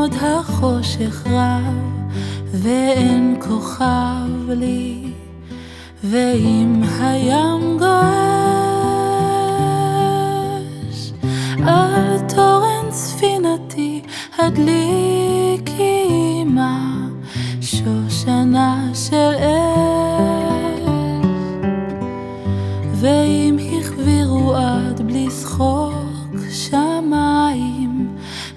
עוד החושך רב ואין כוכב לי, ואם הים גועש על תורן ספינתי הדליקי עמה שושנה של אש, ואם הכבירו עד בלי שחוק שמיים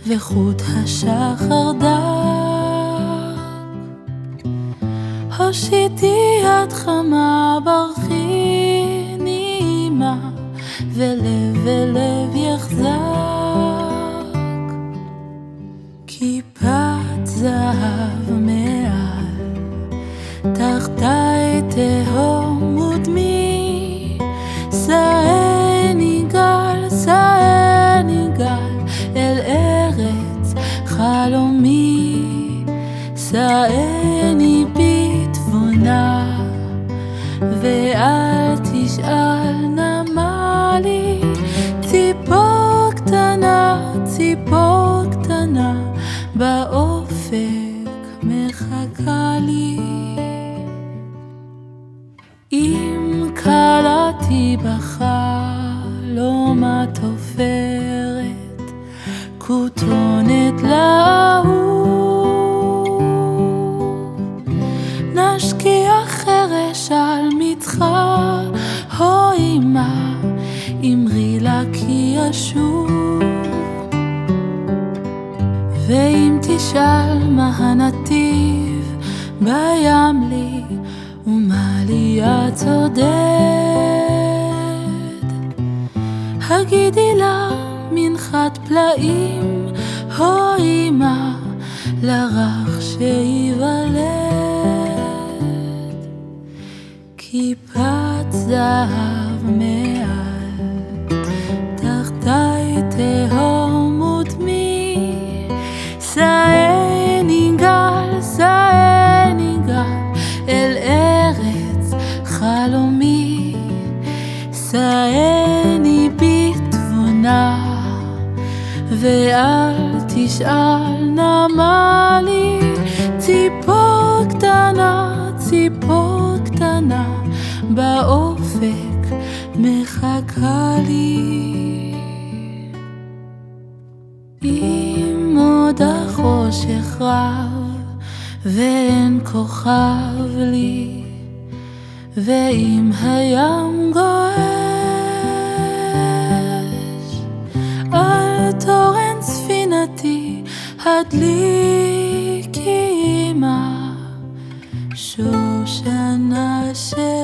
וחוט השחר דק, הושיטי יד חמה ברכי נעימה ולב אל לב יחזק, כיפת זהב מעל תחתי תהום ודמי, סעני גל אל ארץ חלומי, סעני בתבונה ואל תשאל נמה לי, ציפור קטנה באופק מחכה לי. אם קלעתי בחלום התופרת כותונת לאהוב, נשקיע חרש על מצחה או אמא אמרי לה כי אשוב, ואם תשאל מה הנתיב בים לי ומה לי הצודד, הגידי לה מנחת פלאים או אמא לרך שיוולד, כיפת זהב מעל תחתי תהום ודמי, סעני גל אל ארץ חלומי, סעני בתבונה ואל תשאל נמה לי, ציפור קטנה באופק מחכה לי. אם עוד החושך רב ואין כוכב לי, ואם הים גועש על תורן ספינתי הדליקי עמה שושנה של